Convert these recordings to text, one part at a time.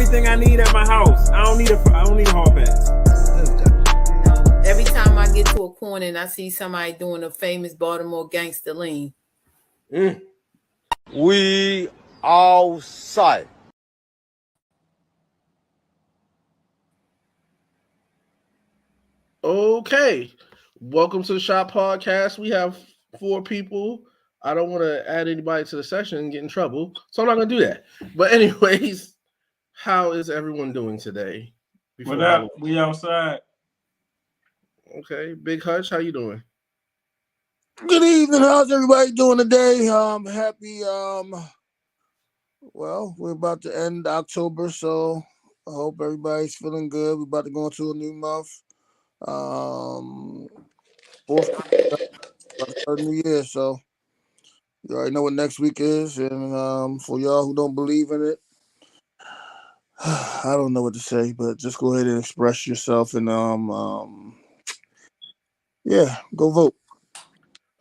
everything I need at my house. I don't need a hall pass. No. Every time I get to a corner and I see somebody doing a famous Baltimore gangster lean. We outside. Okay, welcome to the Shop Podcast. We have 4 people. I don't want to add anybody to the session and get in trouble, so I'm not going to do that. But anyways, how is everyone doing today? What up? We outside. Okay, Big Hutch, how you doing? Good evening. How's everybody doing today? Happy. Well, we're about to end October, so I hope everybody's feeling good. We're about to go into a new month. Fourth new year, so you already know what next week is. And for y'all who don't believe in it, I don't know what to say, but just go ahead and express yourself and yeah, go vote.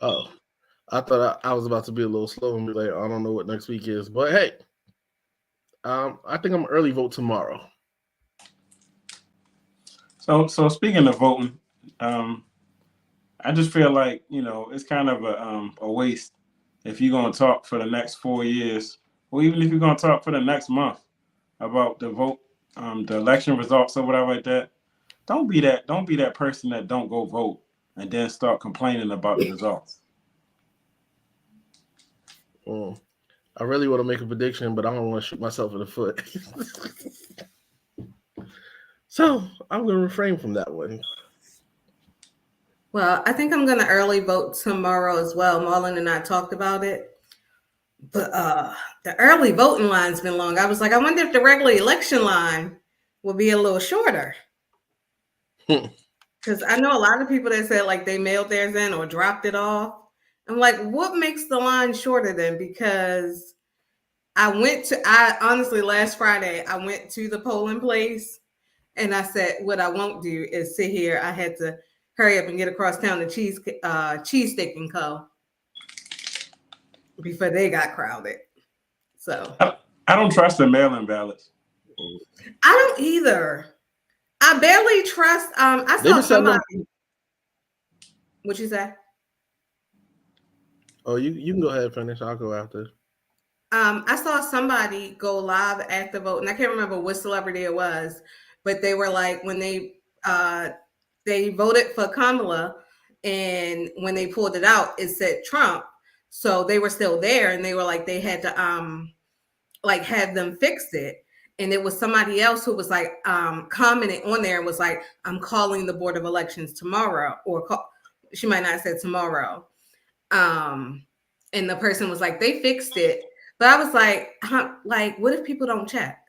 Oh, I thought I was about to be a little slow and be like, I don't know what next week is, but hey, I think I'm early vote tomorrow. So speaking of voting, I just feel like it's kind of a waste if you're gonna talk for the next 4 years, or even if you're gonna talk for the next month about the vote, the election results or whatever like that. Don't be that person that don't go vote and then start complaining about the results. I really want to make a prediction, but I don't want to shoot myself in the foot. So I'm going to refrain from that one. Well, I think I'm going to early vote tomorrow as well. Marlon and I talked about it. But the early voting line's been long. I was like, I wonder if the regular election line will be a little shorter. Because I know a lot of people that said like they mailed theirs in or dropped it off. I'm like, what makes the line shorter then? Because I honestly, last Friday, I went to the polling place and I said, what I won't do is sit here. I had to hurry up and get across town to Cheese Stick and Co. before they got crowded. So I don't trust the mail-in ballots. I don't either. I barely trust. I saw somebody. What you say? Oh, you can go ahead and finish. I'll go after. I saw somebody go live at the vote, and I can't remember what celebrity it was, but they were like when they voted for Kamala, and when they pulled it out, it said Trump. So they were still there, and they were like they had to like have them fix it. And it was somebody else who was like commenting on there and was like, I'm calling the Board of Elections tomorrow, or she might not have said tomorrow. And the person was like, they fixed it. But I was like, what if people don't check?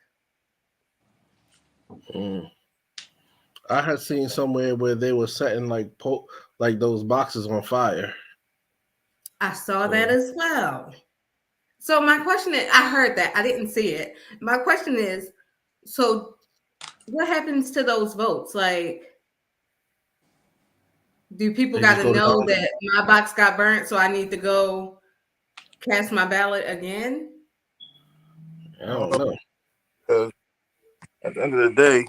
I had seen somewhere where they were setting like those boxes on fire. I saw that as well. So my question is, I heard that. I didn't see it. My question is, so what happens to those votes? Like, do people got to know that my box got burnt, so I need to go cast my ballot again? I don't know. Because at the end of the day,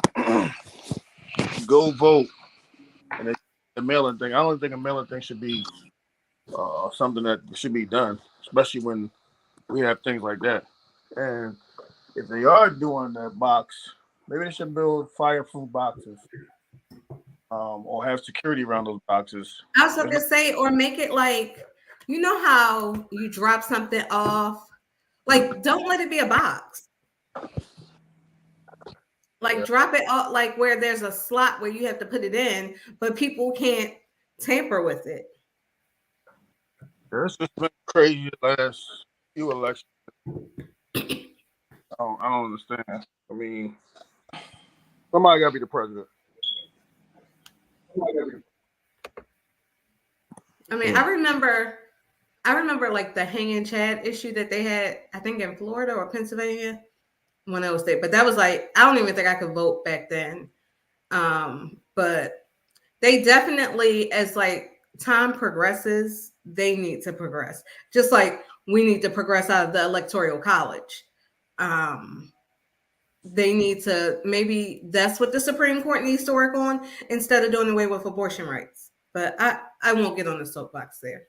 go vote. And it's the mailing thing. I don't think a mailing thing should be something that should be done, especially when we have things like that. And if they are doing that box, maybe they should build fireproof boxes, or have security around those boxes. I was going to say, or make it like, you know how you drop something off? Like, don't let it be a box. Like, drop it off, like where there's a slot where you have to put it in, but people can't tamper with it. It's just been crazy the last few elections. I don't understand. I mean, somebody got to be the president. I mean, I remember like the hanging Chad issue that they had, I think in Florida or Pennsylvania when I was there. But that was like, I don't even think I could vote back then. But they definitely, as like time progresses, they need to progress. Just like we need to progress out of the Electoral College. they need to, maybe that's what the Supreme Court needs to work on instead of doing away with abortion rights. But I won't get on the soapbox there.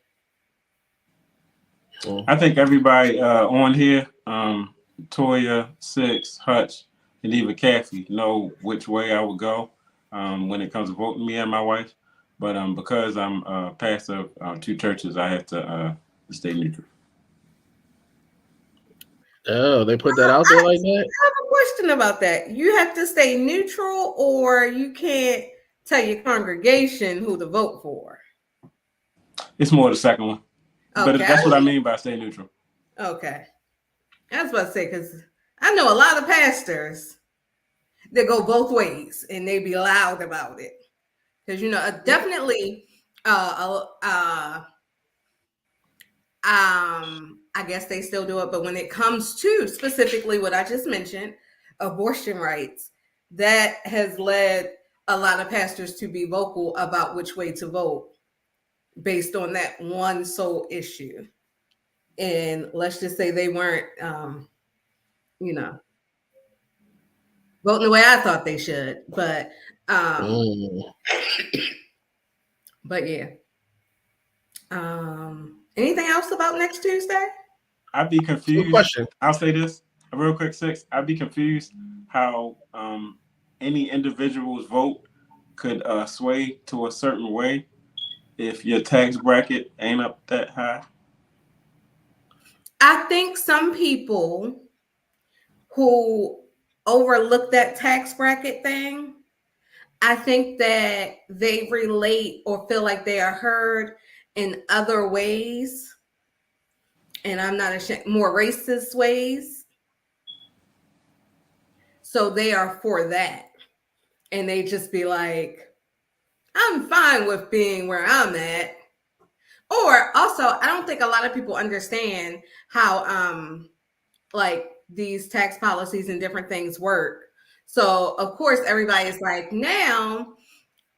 I think everybody on here, Toya, Six, Hutch, and even Kathy know which way I would go when it comes to voting me and my wife. But because I'm pastor of two churches, I have to stay neutral. Oh, they put that out there like that? I have a question about that. You have to stay neutral, or you can't tell your congregation who to vote for? It's more the second one. But Okay. that's what I mean by stay neutral. Okay. I was about to say, because I know a lot of pastors that go both ways and they be loud about it. Because, you know, definitely, I guess they still do it. But when it comes to specifically what I just mentioned, abortion rights, that has led a lot of pastors to be vocal about which way to vote based on that one sole issue. And let's just say they weren't, you know, voting the way I thought they should. But yeah. Anything else about next Tuesday? I'd be confused. Good question. I'll say this real quick, Six. I'd be confused how any individual's vote could sway to a certain way if your tax bracket ain't up that high. I think some people who overlook that tax bracket thing, I think that they relate or feel like they are heard in other ways, and I'm not ashamed, more racist ways. So they are for that. And they just be like, I'm fine with being where I'm at. Or also, I don't think a lot of people understand how like these tax policies and different things work. So of course everybody's like, now,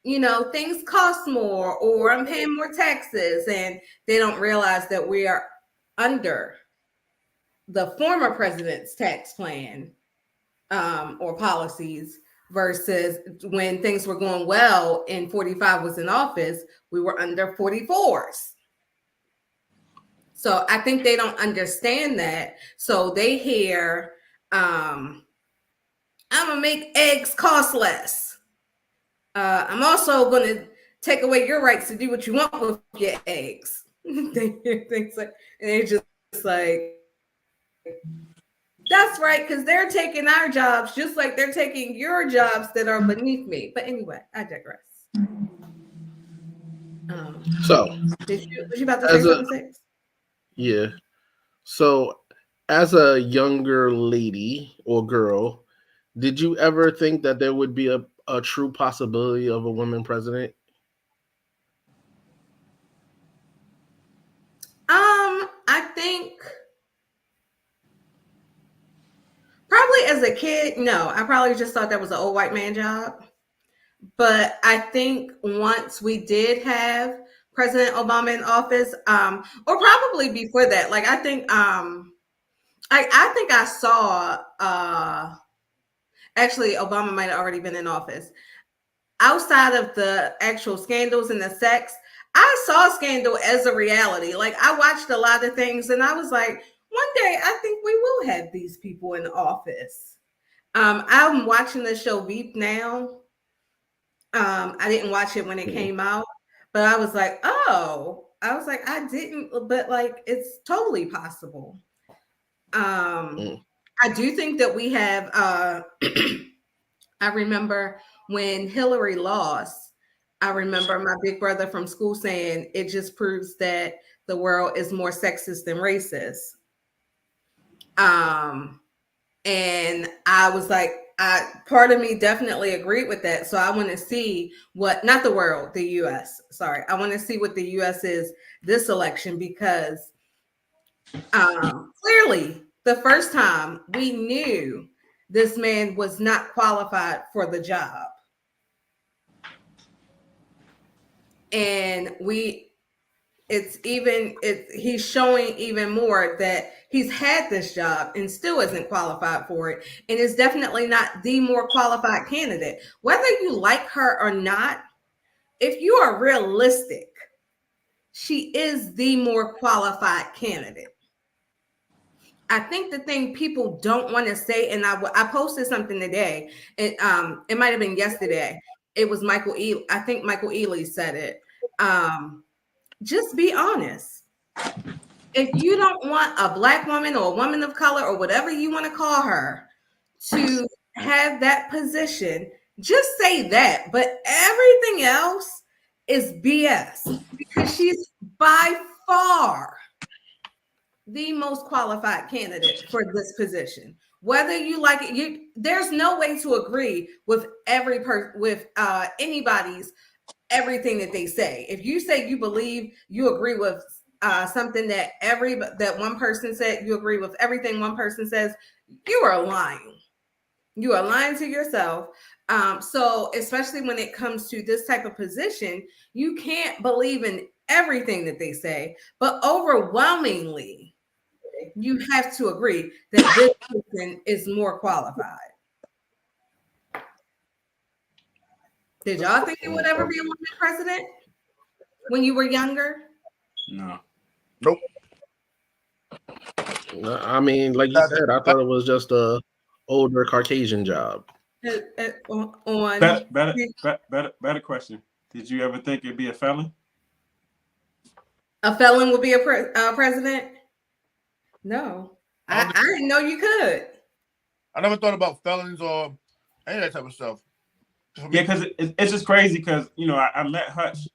you know, things cost more, or I'm paying more taxes, and they don't realize that we are under the former president's tax plan or policies, versus when things were going well and 45 was in office, we were under 44s. So I think they don't understand that. So they hear, I'm gonna make eggs cost less. I'm also gonna take away your rights to do what you want with your eggs. They hear things like, and they're just like, that's right, because they're taking our jobs just like they're taking your jobs that are beneath me. But anyway, I digress. So, was you about to say something, Six? Yeah. So, as a younger lady or girl, did you ever think that there would be a true possibility of a woman president? I think probably as a kid, no. I probably just thought that was an old white man job. But I think once we did have President Obama in office, or probably before that, like I think I saw actually Obama might have already been in office. Outside of the actual scandals and the sex, I saw Scandal as a reality. Like I watched a lot of things and I was like, one day I think we will have these people in office. I'm watching the show Veep now. I didn't watch it when it came out, but I was like, I didn't, but like it's totally possible. I do think that we have I remember when Hillary lost, I remember my big brother from school saying it just proves that the world is more sexist than racist. And I was like, part of me definitely agreed with that. So I want to see what, not the world, the US, sorry. I want to see what the US is this election, because clearly the first time we knew this man was not qualified for the job. And he's showing even more that he's had this job and still isn't qualified for it, and is definitely not the more qualified candidate. Whether you like her or not, if you are realistic, she is the more qualified candidate. I think the thing people don't want to say, and I posted something today. It might have been yesterday. It was Michael E. I think Michael Ealy said it. Just be honest. If you don't want a Black woman or a woman of color or whatever you want to call her to have that position, just say that. But everything else is BS, because she's by far the most qualified candidate for this position. Whether you like it, there's no way to agree with anybody's everything that they say. If you say you believe, you agree with something that one person said, you agree with everything one person says, you are lying. You are lying to yourself. So especially when it comes to this type of position, you can't believe in everything that they say, but overwhelmingly, you have to agree that this person is more qualified. Did y'all think it would ever be a woman president when you were younger? No. Nope. I mean, like you said, I thought it was just a older Caucasian job. Better question. Did you ever think it'd be a felon? A felon would be a president? No. I didn't know you could. I never thought about felons or any of that type of stuff. Yeah, because it's just crazy because, you know, I met Hutch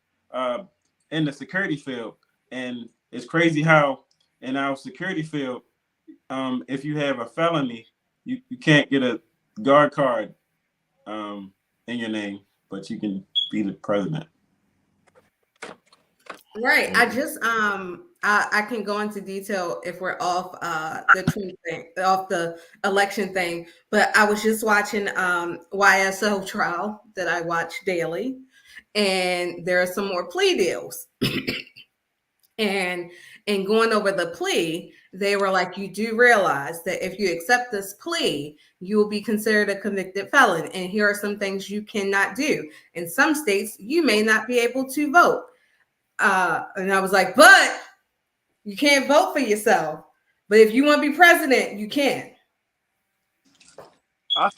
in the security field, and it's crazy how in our security field, if you have a felony, you can't get a guard card in your name, but you can be the president. Right. I just I can go into detail if we're off the tweet thing, off the election thing, but I was just watching YSL trial that I watch daily, and there are some more plea deals. And going over the plea, they were like, you do realize that if you accept this plea, you will be considered a convicted felon. And here are some things you cannot do. In some states, you may not be able to vote. And I was like, but you can't vote for yourself. But if you want to be president, you can. I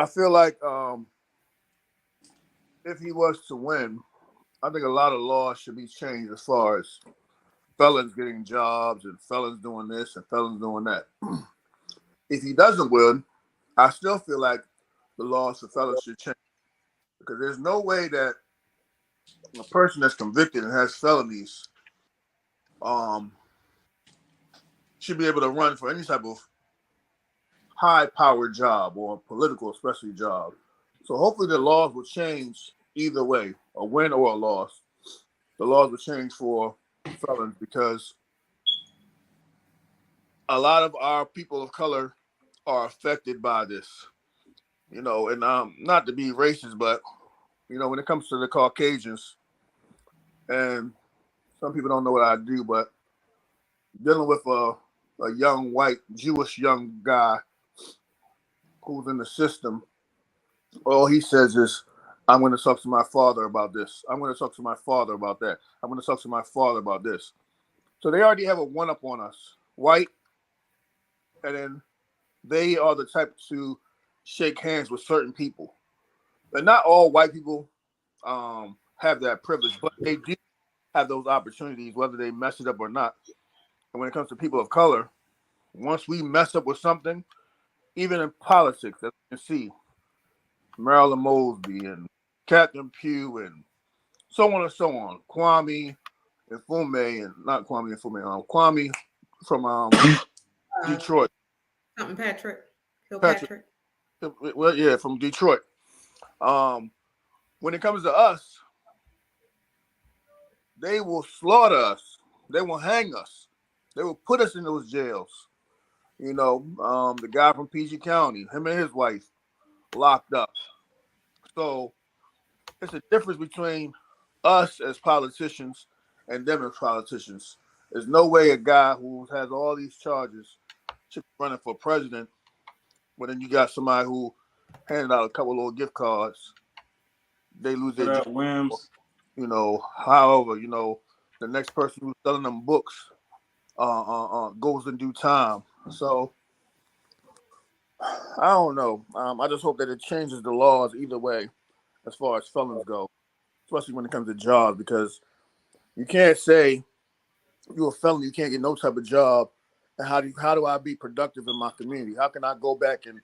feel like if he was to win, I think a lot of laws should be changed as far as felons getting jobs and felons doing this and felons doing that. If he doesn't win, I still feel like the laws for felons should change, because there's no way that a person that's convicted and has felonies should be able to run for any type of high-powered job or political, especially job. So hopefully the laws will change either way, a win or a loss. The laws will change for felons, because a lot of our people of color are affected by this. You know, and not to be racist, but you know, when it comes to the Caucasians, and some people don't know what I do, but dealing with a young white Jewish young guy who's in the system, all he says is, I'm going to talk to my father about this. I'm going to talk to my father about that. I'm going to talk to my father about this. So they already have a one-up on us, white, and then they are the type to shake hands with certain people. But not all white people have that privilege, but they do have those opportunities, whether they mess it up or not. And when it comes to people of color, once we mess up with something, even in politics, as you can see, Marilyn Mosby and Catherine Pugh and so on and so on, Kwame Nkrumah, and not Kwame Nkrumah, Kwame from Detroit. Something Patrick. Kilpatrick. Well, yeah, from Detroit. When it comes to us, they will slaughter us. They will hang us. They will put us in those jails. You know, the guy from PG County, him and his wife, locked up. So it's a difference between us as politicians and them as politicians. There's no way a guy who has all these charges should be running for president, but then you got somebody who handed out a couple little gift cards. They lose their job. Wims. However, the next person who's selling them books goes in due time. So I don't know. I just hope that it changes the laws either way as far as felons go, especially when it comes to jobs, because you can't say you're a felon, you can't get no type of job. And how do I be productive in my community? How can I go back and,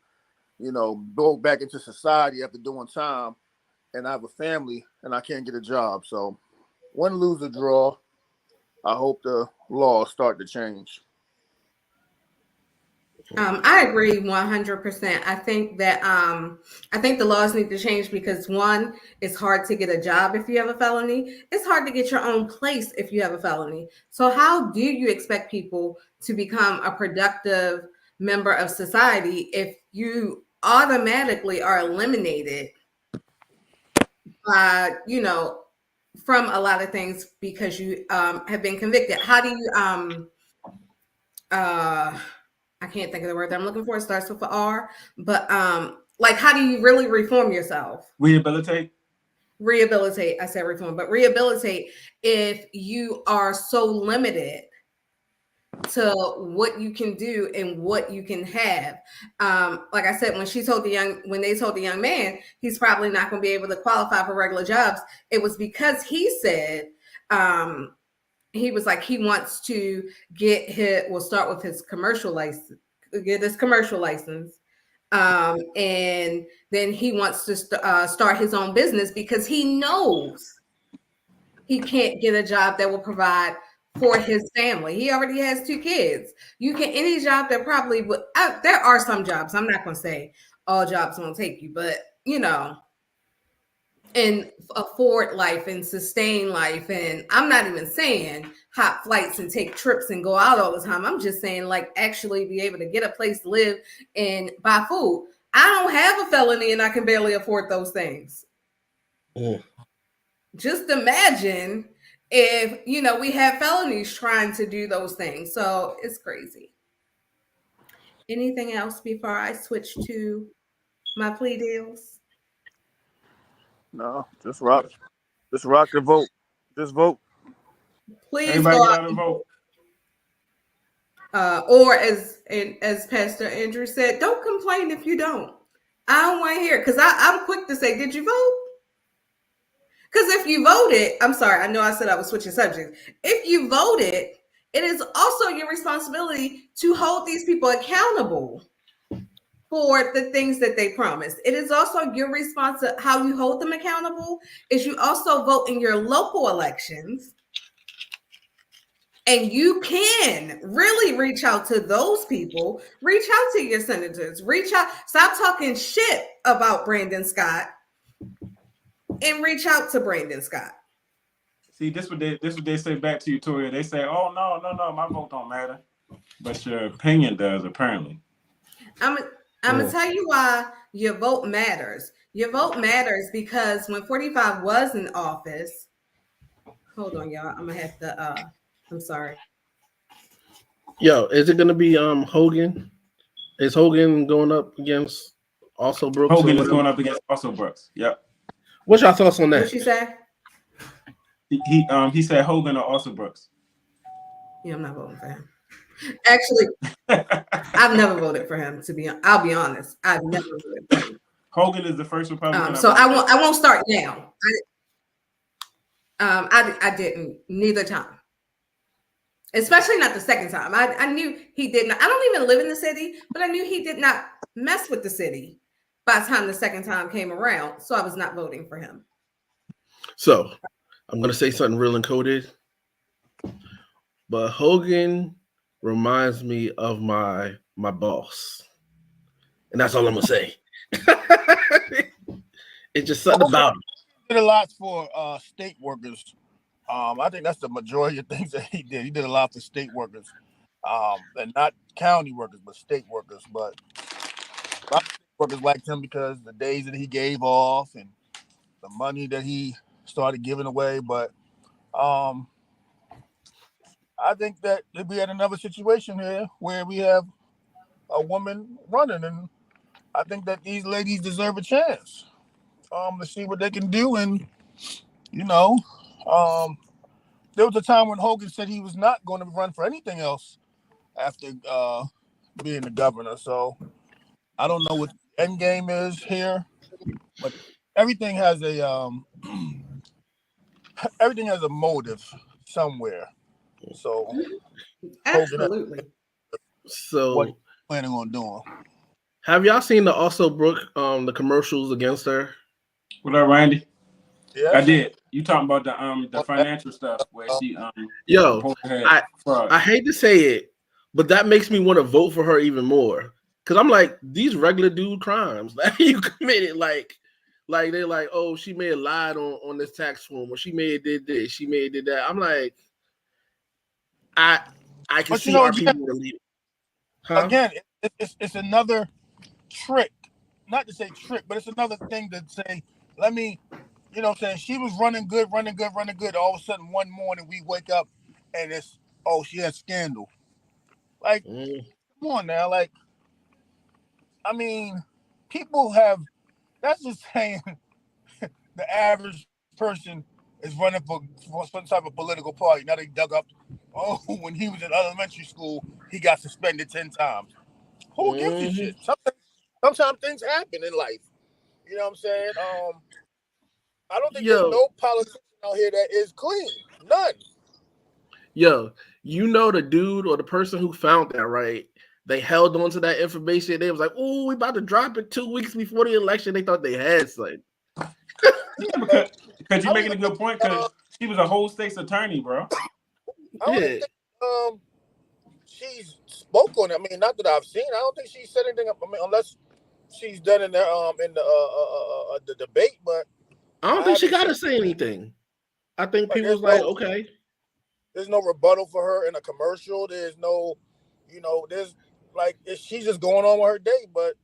go back into society after doing time and I have a family and I can't get a job? So win, lose, or draw, I hope the laws start to change. I agree 100%. I think that the laws need to change because one, it's hard to get a job if you have a felony. It's hard to get your own place if you have a felony. So how do you expect people to become a productive member of society if you automatically are eliminated by, from a lot of things because you have been convicted? How do you I can't think of the word that I'm looking for. It starts with an R. But how do you really reform yourself? Rehabilitate. Rehabilitate. I said reform, but rehabilitate if you are so limited to what you can do and what you can have. Like I said, when they told the young man he's probably not going to be able to qualify for regular jobs, it was because he said he was like, he wants to start with his commercial license, get his commercial license. And then he wants to start his own business because he knows he can't get a job that will provide for his family. He already has 2 kids. Any job that probably would, there are some jobs, I'm not going to say all jobs won't take you, but and afford life and sustain life. And I'm not even saying hop flights and take trips and go out all the time. I'm just saying actually be able to get a place to live and buy food. I don't have a felony and I can barely afford those things. Just imagine if, we have felonies trying to do those things. So it's crazy. Anything else before I switch to my plea deals? No, just rock the vote. Just vote. Please Everybody go get out out and vote. Or as Pastor Andrew said, don't complain if you don't. I don't want to hear it because I'm quick to say, did you vote? Because if you voted, I'm sorry, I know I said I was switching subjects. If you voted, it is also your responsibility to hold these people accountable for the things that they promised. It is also your responsibility. How you hold them accountable is you also vote in your local elections. And you can really reach out to those people, reach out to your senators, reach out, stop talking shit about Brandon Scott and reach out to Brandon Scott. See, this what they say back to you, Toya. They say, oh, no, my vote don't matter. But your opinion does, apparently. I'm going to tell you why your vote matters. Your vote matters because when 45 was in office, hold on, y'all. I'm going to have to, I'm sorry. Yo, is it going to be Hogan? Is Hogan going up against also Brooks? Hogan is going up against also Brooks. Yep. What's your thoughts on that? What you say? He said Hogan or also Brooks. Yeah, I'm not voting for him. Actually, I've never voted for him. I'll be honest. I've never voted for him. Hogan is the first Republican. So I won't start now. I didn't neither time. Especially not the second time. I knew he did not. I don't even live in the city, but I knew he did not mess with the city by the time the second time came around. So I was not voting for him. So I'm going to say something real encoded. But Hogan reminds me of my boss. And that's all I'm going to say. It's just something about him. He did a lot for state workers. I think that's the majority of things that he did. He did a lot for state workers, and not county workers, but state workers. But a lot of state workers liked him because the days that he gave off and the money that he started giving away. But I think that we had another situation here where we have a woman running, and I think that these ladies deserve a chance to see what they can do. And you know, there was a time when Hogan said he was not going to run for anything else after being the governor. So I don't know what the end game is here, but everything has a everything has a motive somewhere. So Hogan, Absolutely. So what he's planning on doing? have y'all seen the Also Brooke the commercials against her? What up, Randy? Yeah, I did. You talking about the financial stuff where she Yo, supposed to have fraud. I hate to say it, but that makes me want to vote for her even more. Cause I'm like, these regular dude crimes that you committed, like they're like, oh, she may have lied on this tax form, or she may have did this, she may have did that. I'm like, I can but see our people to leave. Huh? Again, it's another trick. Not to say trick, but it's another thing to say, let me, you know what I'm saying? She was running good. All of a sudden, one morning, we wake up and it's, oh, she has scandal. Like, come on now. Like, I mean, people have, that's just saying the average person is running for some type of political party. Now they dug up, oh, when he was in elementary school, he got suspended 10 times. Who gives a shit? Sometimes things happen in life. You know what I'm saying? I don't think there's no politician out here that is clean. None. Yo, you know the dude or the person who found that, right? They held on to that information. They was like, "Oh, we about to drop it 2 weeks before the election." They thought they had something. Yeah, because you're making a good point. Because she was a whole state's attorney, bro. I don't think she's spoke on it. I mean, not that I've seen. I don't think she said anything. I mean, unless she's done in the debate, but I don't think she got to say anything. I think people was like, okay. There's no rebuttal for her in a commercial. There's no, you know, there's like she's just going on with her day. But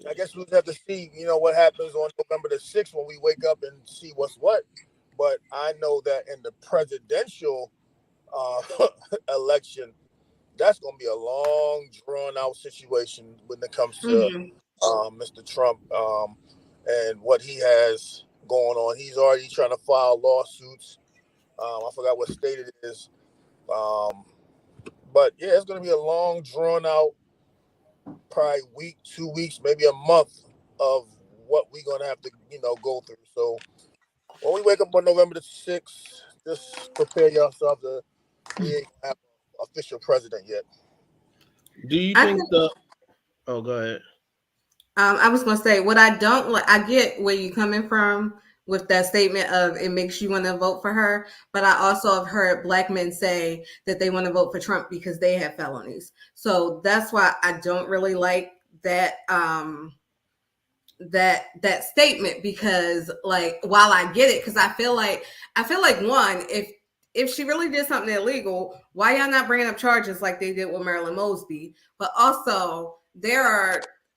I guess we'll have to see, you know, what happens on November the 6th when we wake up and see what's what. But I know that in the presidential election, that's going to be a long, drawn-out situation when it comes to Mr. Trump and what he has going on. He's already trying to file lawsuits. I forgot what state it is. But, yeah, it's going to be a long, drawn-out, probably week, 2 weeks, maybe a month of what we're going to have to, you know, go through. So when we wake up on November the 6th, just prepare yourself to we ain't have an official president yet. Do you think oh, go ahead. I was going to say, what I don't like, I get where you're coming from with that statement of it makes you want to vote for her. But I also have heard Black men say that they want to vote for Trump because they have felonies. So that's why I don't really like that that statement, because like, while I get it, because I feel like one, if she really did something illegal, why y'all not bringing up charges like they did with Marilyn Mosby? But also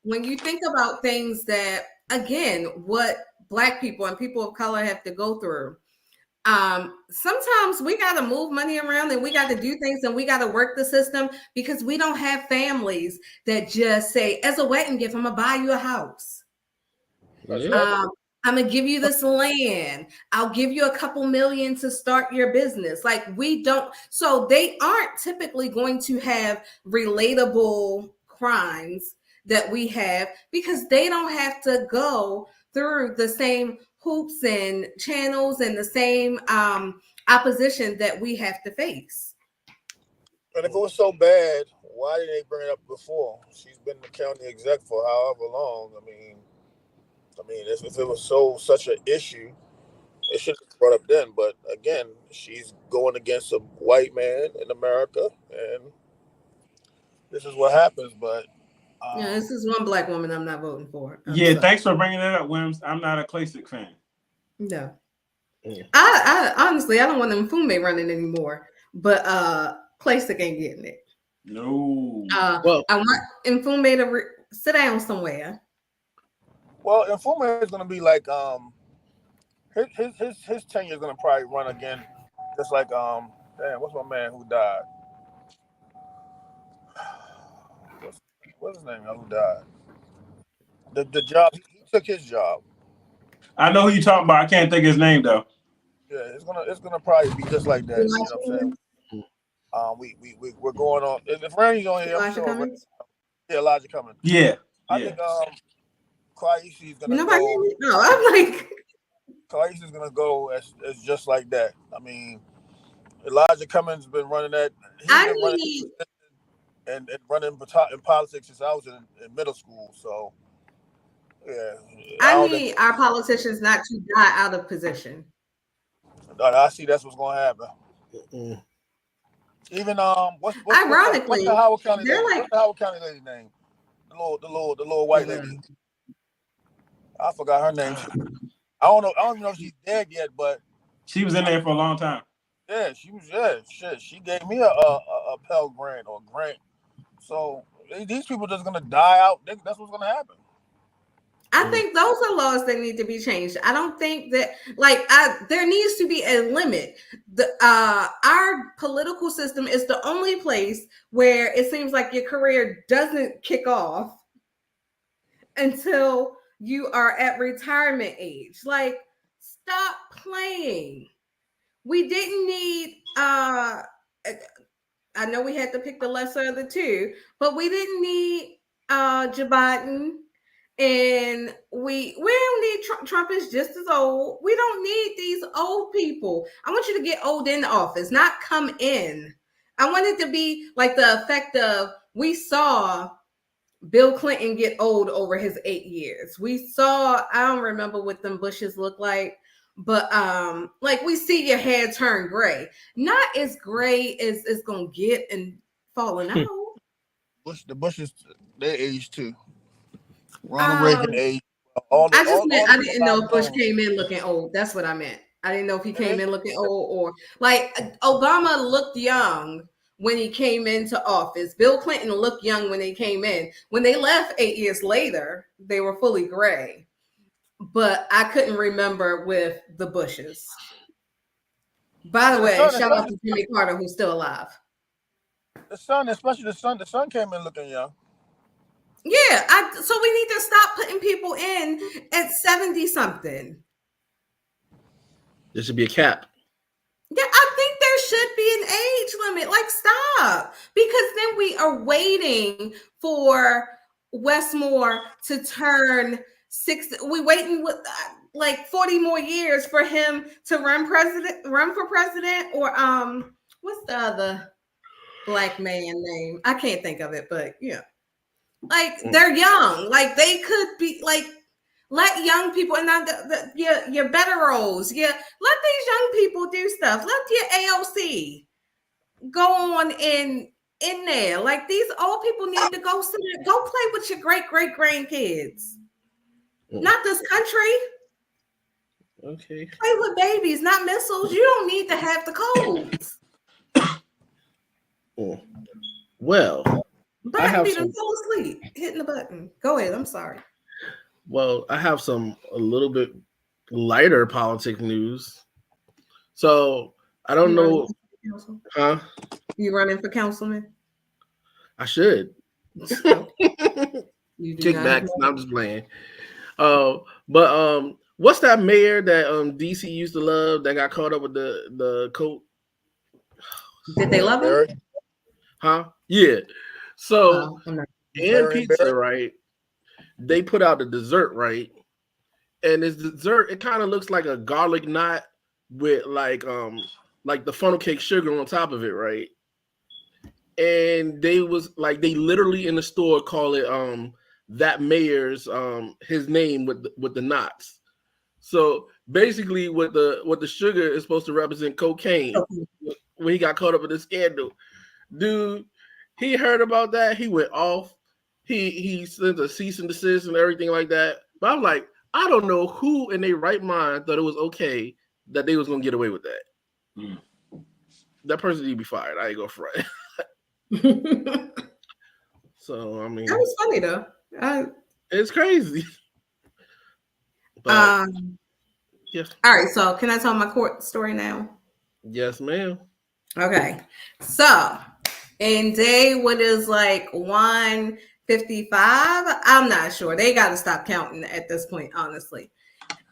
when you think about things that, again, what Black people and people of color have to go through, sometimes we got to move money around and we got to do things and we got to work the system, because we don't have families that just say, as a wedding gift, I'm going to buy you a house. I'm going to give you this land. I'll give you a couple million to start your business. Like, we don't. So they aren't typically going to have relatable crimes that we have, because they don't have to go through the same hoops and channels and the same opposition that we have to face. And if it was so bad, why didn't they bring it up before? She's been the county exec for however long. I mean, if it was such an issue, it should have been brought up then. But again, she's going against a white man in America, and this is what happens. But this is one Black woman I'm not voting for. Thanks for bringing that up, Wims. I'm not a Klacik fan. No. I honestly, I don't want Mfume running anymore. But Klacik ain't getting it. No. I want Mfume to sit down somewhere. Well, Mfume is going to be like his tenure is gonna probably run again, just like damn, what's my man who died? What's his name? Who died? The job he took his job. I know who you talking about. I can't think of his name though. Yeah, it's gonna probably be just like that. You know what I'm saying? We're going on. If Randy's on here, I'm Elijah sure. Cummings? Yeah, Elijah Cummings. Yeah. I think Kwaishi is gonna Nobody. go. No, I'm like. Kwaishi is gonna go as just like that. I mean, Elijah Cummings has been running that. And running in politics since I was in middle school. So, yeah. I need our politicians not to die out of position. I see that's what's going to happen. Mm-mm. Even what's ironically, the Howard County they're lady? like What's the Howard County lady name? The little white lady. I forgot her name. I don't even know if she's dead yet, but she was in there for a long time. Yeah, she was. Yeah, shit. She gave me a Pell Grant or grant. So these people just gonna die out. That's what's gonna happen. I think those are laws that need to be changed. I don't think that there needs to be a limit. Our political system is the only place where it seems like your career doesn't kick off until you are at retirement age. Like, stop playing. We didn't need I know we had to pick the lesser of the two, but we didn't need Joe Biden, and we don't need Trump. Trump is just as old. We don't need these old people. I want you to get old in office, not come in. I want it to be like the effect of we saw Bill Clinton get old over his 8 years. We saw, I don't remember what them bushes look like, but like we see your hair turn gray. Not as gray as it's gonna get and falling out. The Bushes, they age too. Ronald Reagan age. I didn't know if Bush came in looking old. That's what I meant. I didn't know if he came in looking old or like Obama looked young when he came into office. Bill Clinton looked young when they came in. When they left 8 years later, they were fully gray. But I couldn't remember with the Bushes. By the way, shout out to Jimmy Carter, who's still alive. The son, especially the son came in looking young. Yeah, so we need to stop putting people in at 70 something. There should be a cap. Yeah, I think there should be an age limit. Like, stop. Because then we are waiting for Westmore to turn 60. We waiting with like 40 more years for him to run for president, or what's the other black man name? I can't think of it, but yeah. Like, they're young. Like, they could be like, let young people, and now your better roles, let these young people do stuff. Let your AOC go on in there. Like, these old people need to go play with your great grandkids. Not this country. Okay. Play with babies, not missiles. You don't need to have the codes. Well, Biden beat him fell asleep, hitting the button. Go ahead. I'm sorry. Well, I have a little bit lighter politic news. So I don't know. Huh? You running for councilman? I should. Kickbacks. No, I'm just playing. But what's that mayor that DC used to love that got caught up with the coat? Did they love him? Huh? Yeah. So and pizza, right? They put out a dessert, right? And this dessert, it kind of looks like a garlic knot with like the funnel cake sugar on top of it, right? And they literally in the store call it that mayor's his name with the knots. So basically what the sugar is supposed to represent cocaine. When he got caught up in the scandal. Dude, he heard about that, he went off. He sent a cease and desist and everything like that. But I'm like, I don't know who in their right mind thought it was okay that they was gonna get away with that. That person need to be fired. I ain't gonna front. So I mean, that was funny though. It's crazy. But Yes. All right, so can I tell my court story now? Yes, ma'am. Okay. So in day what is like 155, I'm not sure. They got to stop counting at this point, honestly.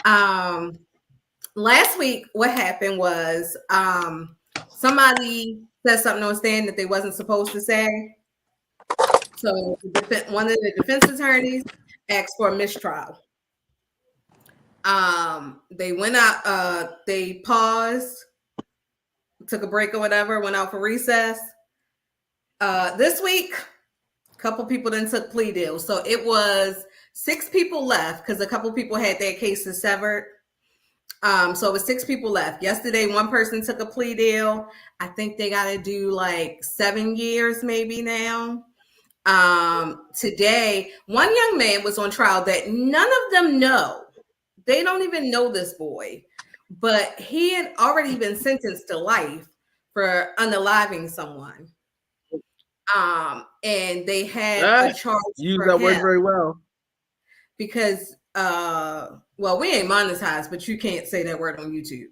Last week what happened was somebody said something on stand that they wasn't supposed to say. So one of the defense attorneys asked for a mistrial. They went out, they paused, took a break or whatever, went out for recess. This week, a couple people then took plea deals. So it was 6 people left because a couple people had their cases severed. So it was 6 people left. Yesterday, one person took a plea deal. I think they got to do like 7 years maybe now. Today, one young man was on trial that none of them know. They don't even know this boy, but he had already been sentenced to life for unaliving someone. And they had a charge Use for that him word very well. because well, we ain't monetized, but you can't say that word on YouTube,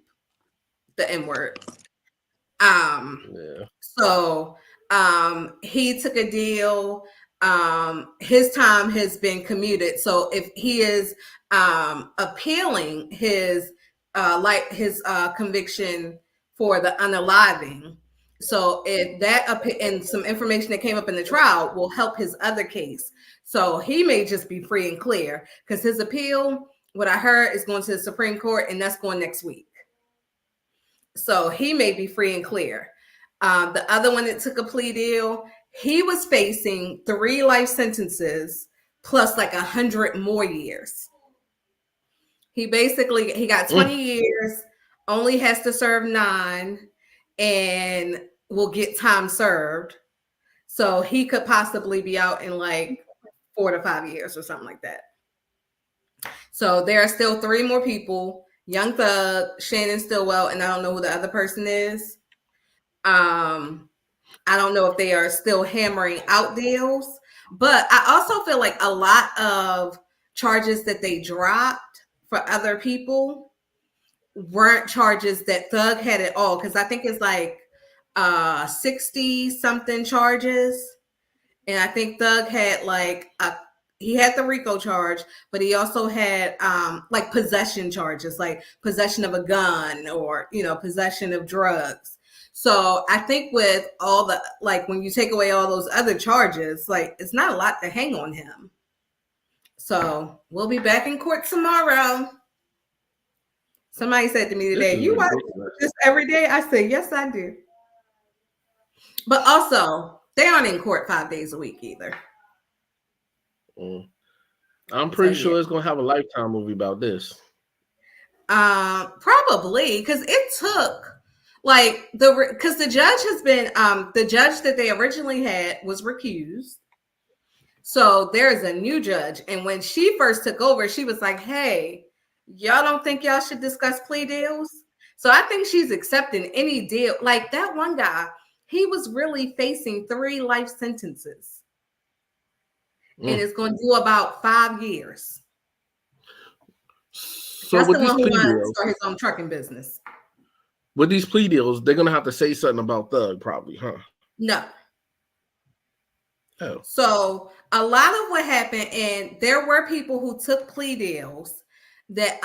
the N word. Yeah. So he took a deal. His time has been commuted. So if he is appealing his conviction for the unaliving, so if that and some information that came up in the trial will help his other case, so he may just be free and clear because his appeal, what I heard, is going to the Supreme Court, and that's going next week. So he may be free and clear. The other one that took a plea deal, he was facing 3 life sentences plus like 100 more years. He got 20 years, only has to serve 9, and will get time served. So he could possibly be out in like 4 to 5 years or something like that. So there are still 3 more people: Young Thug, Shannon Stillwell, and I don't know who the other person is. I don't know if they are still hammering out deals, but I also feel like a lot of charges that they dropped for other people weren't charges that Thug had at all, because I think it's like 60 something charges, and I think Thug had like he had the RICO charge, but he also had like possession charges, like possession of a gun or possession of drugs. So I think with all the, like, when you take away all those other charges, like, it's not a lot to hang on him. So we'll be back in court tomorrow. Somebody said to me today, "You watch this every day?" I said, "Yes, I do." But also, they aren't in court 5 days a week either. I'm pretty sure it's going to have a Lifetime movie about this. Probably, because it took like because the judge has been the judge that they originally had was recused. So there's a new judge, and when she first took over, she was like, "Hey, y'all don't think y'all should discuss plea deals?" So I think she's accepting any deal. Like that one guy, he was really facing 3 life sentences, and it's going to do about 5 years. So that's with the these one who plea wants to deals, start his own trucking business. With these plea deals, they're gonna have to say something about Thug, probably, huh? No. Oh. So a lot of what happened, and there were people who took plea deals that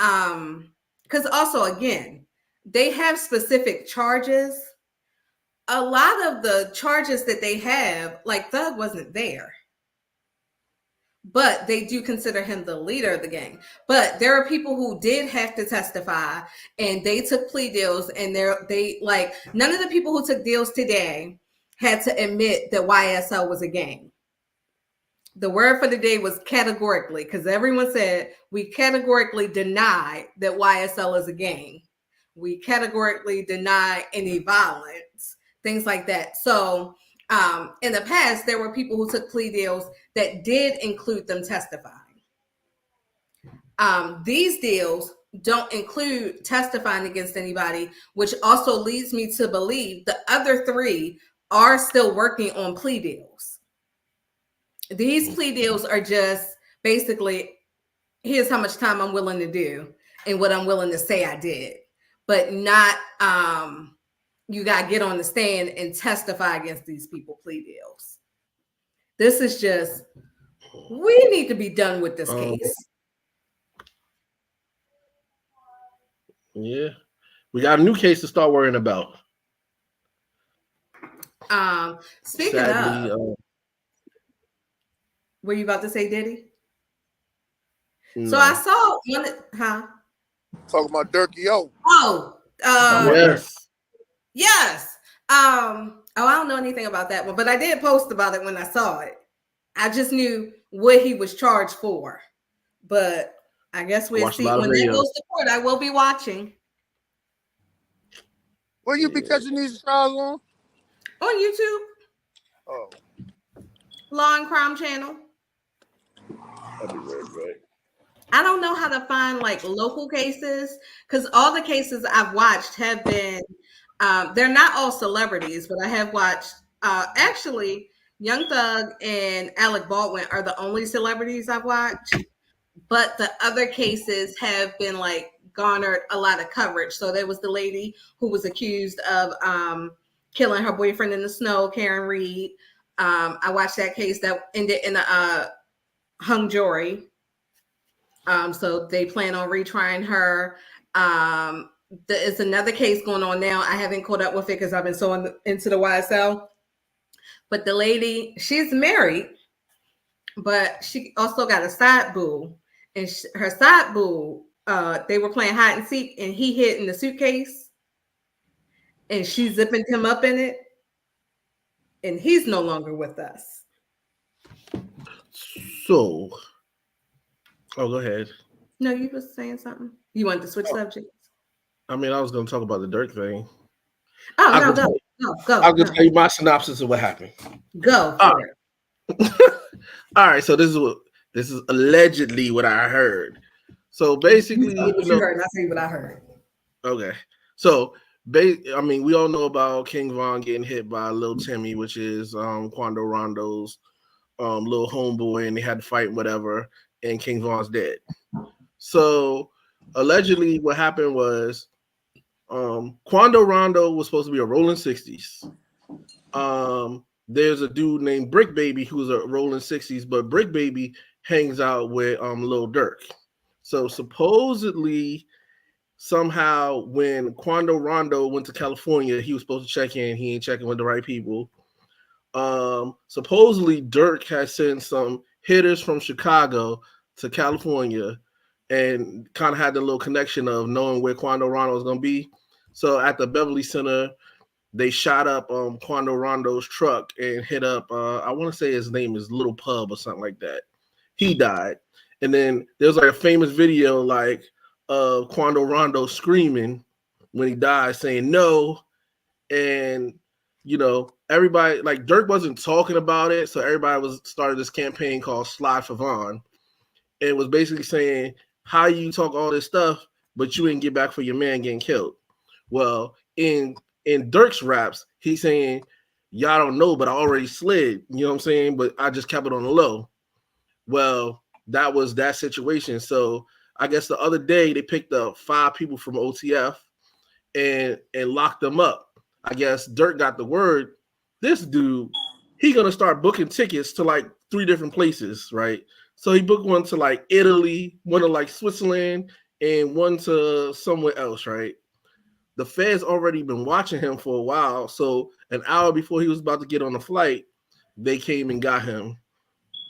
because also again, they have specific charges. A lot of the charges that they have, like Thug wasn't there, but they do consider him the leader of the gang. But there are people who did have to testify, and they took plea deals, and they like none of the people who took deals today had to admit that YSL was a gang. The word for the day was categorically, because everyone said we categorically deny that YSL is a gang. We categorically deny any violence, things like that. So in the past, there were people who took plea deals that did include them testifying. These deals don't include testifying against anybody, which also leads me to believe the other 3 are still working on plea deals. These plea deals are just basically, here's how much time I'm willing to do, and what I'm willing to say I did, but not you got to get on the stand and testify against these people plea deals. This is just, we need to be done with this case. Yeah. We got a new case to start worrying about. Speaking Sadly, of, were you about to say Diddy? no. So I saw one, Talking about Durkee O. Yes. Yes. I don't know anything about that one, but I did post about it when I saw it. I just knew what he was charged for, but I guess we'll see when that goes to court. I will be watching. Where you be catching these trials on YouTube. Oh, Law and Crime Channel. That'd be very great. I don't know how to find like local cases because all the cases I've watched have been they're not all celebrities, but I have watched actually Young Thug and Alec Baldwin are the only celebrities I've watched, but the other cases have been like garnered a lot of coverage. So there was the lady who was accused of killing her boyfriend in the snow, Karen Reed. I watched that case that ended in a hung jury. So they plan on retrying her. There's another case going on now. I haven't caught up with it because I've been so into the YSL. But the lady, she's married, but she also got a side boo. And her side boo, they were playing hide and seek, and he hid in the suitcase. And she zipping him up in it. And he's no longer with us. So, go ahead. No, you were saying something. You wanted to switch subjects? I mean, I was going to talk about the Dirk thing. Oh, no, go. I'll just tell you my synopsis of what happened. Go. All right. So this is allegedly what I heard. So basically, what you heard. I'll tell you what I heard. Okay. So, I mean, we all know about King Von getting hit by Lil Timmy, which is Quando Rondo's little homeboy, and they had to fight whatever, and King Von's dead. So allegedly what happened was Quando Rondo was supposed to be a rolling 60s. There's a dude named Brick Baby who's a rolling 60s, but Brick Baby hangs out with Lil Durk. So supposedly somehow when Quando Rondo went to California, he was supposed to check in. He ain't checking with the right people. Supposedly Durk has sent some hitters from Chicago to California and kind of had the little connection of knowing where Quando Rondo was going to be. So at the Beverly Center, they shot up Quando Rondo's truck and hit up, I want to say his name is Little Pub or something like that. He died. And then there's like a famous video like of Quando Rondo screaming when he died saying no. And, you know, everybody, like Durk wasn't talking about it. So everybody started this campaign called Slide for Von. And was basically saying, how you talk all this stuff, but you didn't get back for your man getting killed. Well, in Durk's raps, he's saying, y'all don't know, but I already slid. You know what I'm saying? But I just kept it on the low. Well, that was that situation. So I guess the other day they picked up 5 people from OTF and locked them up. I guess Durk got the word. This dude, he gonna start booking tickets to like 3 different places, right? So he booked one to like Italy, one to like Switzerland, and one to somewhere else, right? The feds already been watching him for a while. So an hour before he was about to get on the flight, they came and got him.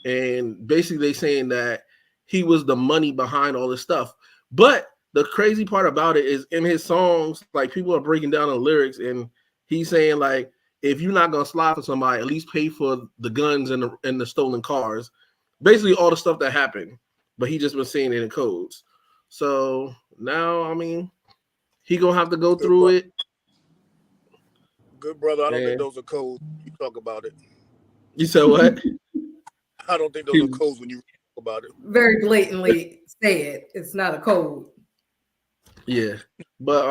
And basically they saying that he was the money behind all this stuff. But the crazy part about it is in his songs, like people are breaking down the lyrics and he's saying like, if you're not going to slide for somebody, at least pay for the guns and the stolen cars. Basically all the stuff that happened, but he just been saying it in codes. So now, I mean, he gonna have to go through it. Good brother, I don't think those are codes. You talk about it. You said what? I don't think those are codes when you talk about it. Very blatantly say it. It's not a code. Yeah, but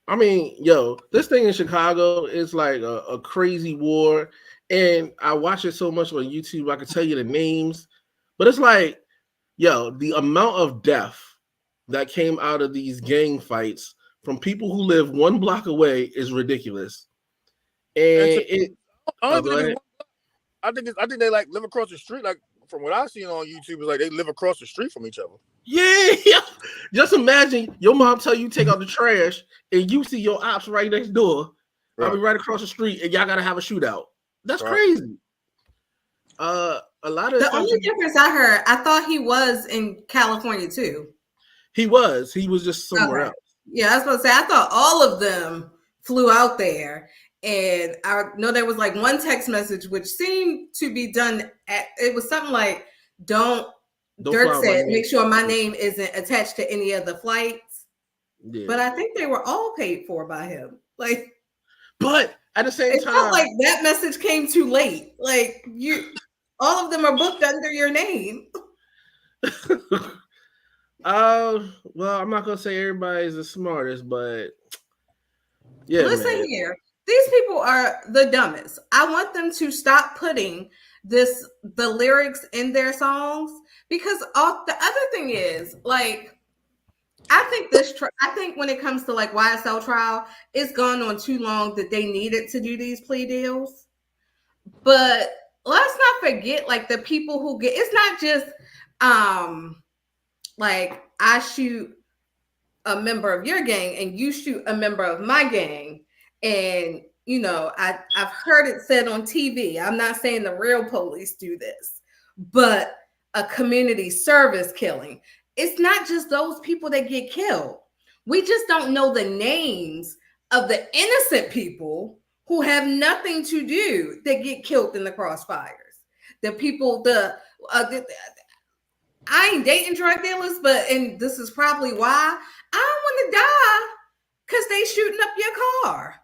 I mean, yo, this thing in Chicago is like a crazy war. And I watch it so much on YouTube, I can tell you the names. But it's like, yo, the amount of death that came out of these gang fights from people who live one block away is ridiculous. And it, I go ahead. think they like live across the street. Like from what I've seen on YouTube, is like they live across the street from each other. Yeah. Just imagine your mom tell you take out the trash and you see your ops right next door. Right. I mean, right across the street, and y'all gotta have a shootout. That's Right. crazy. A lot of The only difference I heard, I thought he was in California too. he was just somewhere Okay. else. Yeah, I was supposed to say, I thought all of them flew out there. And I know there was like one text message which seemed to be done at, it was something like, Don't Dirk fly my said, name. make sure my name isn't attached to any of the flights. Yeah. But I think they were all paid for by him. Like, But at the same it time, felt like that message came too late. Like, all of them are booked under your name. well, I'm not gonna say everybody's the smartest, but yeah, Listen man. here, these people are the dumbest. I want them to stop putting the lyrics in their songs, because the other thing is, like, I think when it comes to like YSL trial, it's gone on too long that they needed to do these plea deals. But let's not forget, like, the people who get, it's not just like I shoot a member of your gang and you shoot a member of my gang. And, you know, I've heard it said on TV. I'm not saying the real police do this, but a community service killing. It's not just those people that get killed. We just don't know the names of the innocent people who have nothing to do that get killed in the crossfires. The people, I ain't dating drug dealers, and this is probably why I don't want to die because they shooting up your car.